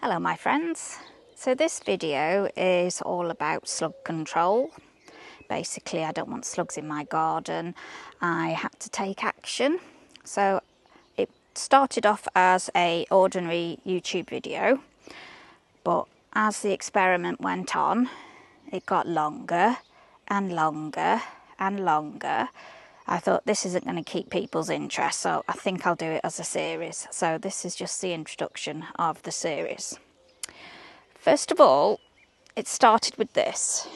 Hello my friends. So this video is all about slug control. Basically I don't want slugs in my garden. I had to take action. So it started off as an ordinary YouTube video, but as the experiment went on it got longer and longer and longer. I thought this isn't going to keep people's interest, so I think I'll do it as a series. So this is just the introduction of the series. First of all, it started with this.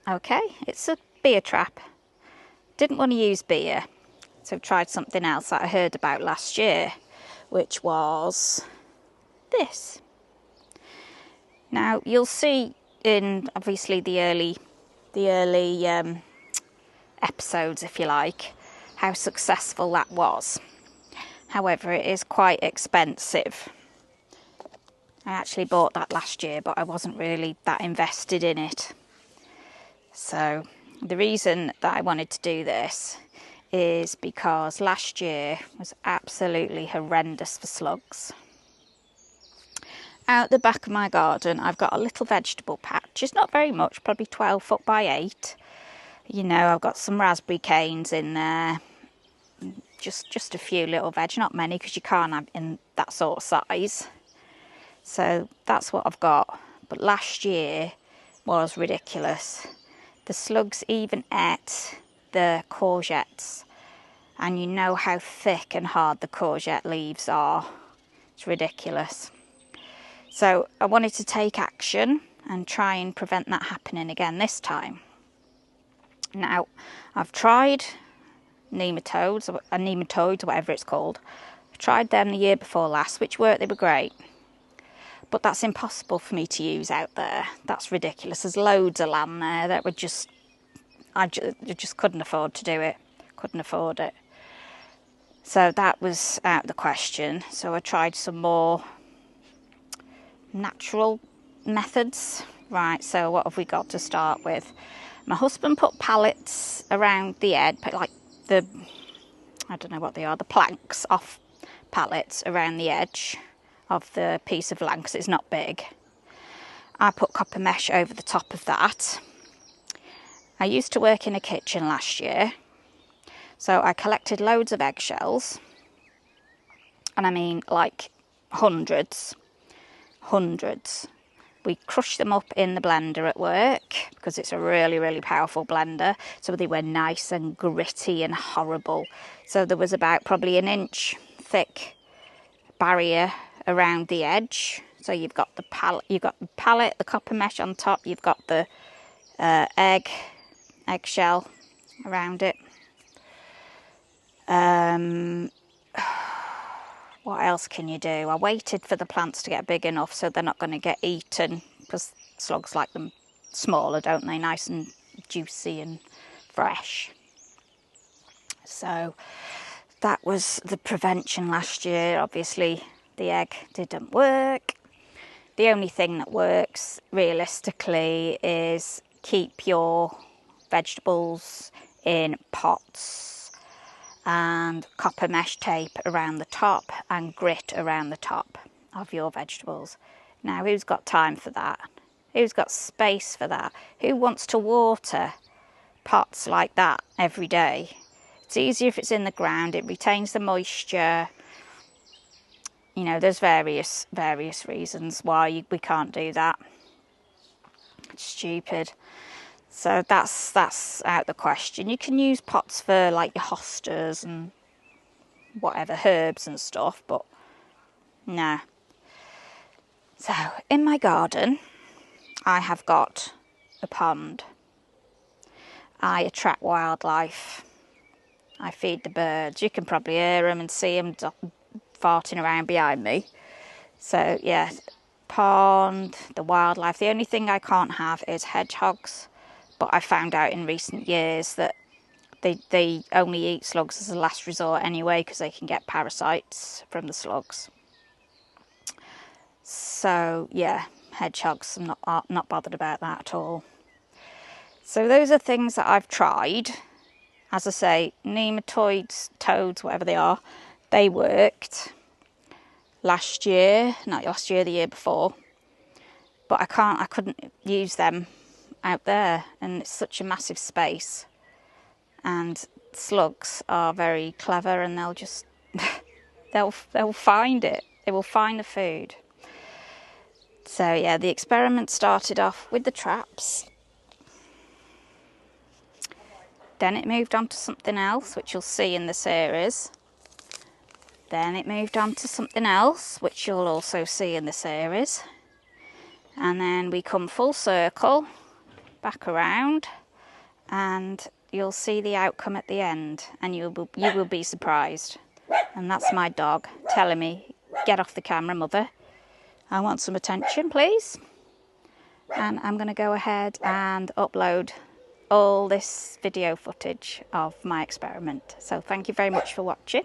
Okay, it's a beer trap. Didn't want to use beer, so tried something else that I heard about last year, which was this. Now you'll see in obviously the early episodes, if you like, how successful that was. However, it is quite expensive. I actually bought that last year, but I wasn't really that invested in it. So the reason that I wanted to do this is because last year was absolutely horrendous for slugs. Out the back of my garden, I've got a little vegetable patch. It's not very much, probably 12 foot by 8. You know, I've got some raspberry canes in there. Just a few little veg, not many, because you can't have in that sort of size. So that's what I've got. But last year was ridiculous. The slugs even ate the courgettes, and you know how thick and hard the courgette leaves are. It's ridiculous. So I wanted to take action and try and prevent that happening again this time. Now, I've tried nematodes, whatever it's called. I tried them the year before last, which worked, they were great. But that's impossible for me to use out there. That's ridiculous. There's loads of land there that would I just couldn't afford to do it. Couldn't afford it. So that was out of the question. So I tried some more natural methods. Right, so what have we got to start with? My husband put pallets around the edge, like I don't know what they are, the planks off pallets around the edge of the piece of land because it's not big. I put copper mesh over the top of that. I used to work in a kitchen last year, so I collected loads of eggshells, and I mean like hundreds. We crushed them up in the blender at work because it's a really powerful blender, so they were nice and gritty and horrible. So there was about probably an inch thick barrier around the edge. So you've got the pallet, the copper mesh on top, you've got the eggshell around it. What else can you do? I waited for the plants to get big enough so they're not going to get eaten, because slugs like them smaller, don't they? Nice and juicy and fresh. So that was the prevention last year. Obviously the egg didn't work. The only thing that works realistically is keep your vegetables in pots and copper mesh tape around the top and grit around the top of your vegetables. Now, who's got time for that? Who's got space for that? Who wants to water pots like that every day? It's easier if it's in the ground. It retains the moisture. You know, there's various reasons why we can't do that. It's stupid. So that's out the question. You can use pots for like your hostas and whatever, herbs and stuff, but no. So in my garden, I have got a pond. I attract wildlife. I feed the birds. You can probably hear them and see them farting around behind me. So yeah, pond, the wildlife. The only thing I can't have is hedgehogs. But I found out in recent years that they only eat slugs as a last resort anyway, because they can get parasites from the slugs. So yeah, hedgehogs, I'm not bothered about that at all. So those are things that I've tried. As I say, nematodes, toads, whatever they are, They worked last year, not last year, the year before, but I couldn't use them out there, and it's such a massive space. And slugs are very clever, and they'll just they'll find it. They will find the food. So yeah, the experiment started off with the traps. Then it moved on to something else, which you'll see in the series. Then it moved on to something else, which you'll also see in the series. And then we come full circle, back around, and you'll see the outcome at the end, and you will be surprised. And that's my dog telling me, get off the camera, mother. I want some attention, please. And I'm going to go ahead and upload all this video footage of my experiment. So thank you very much for watching.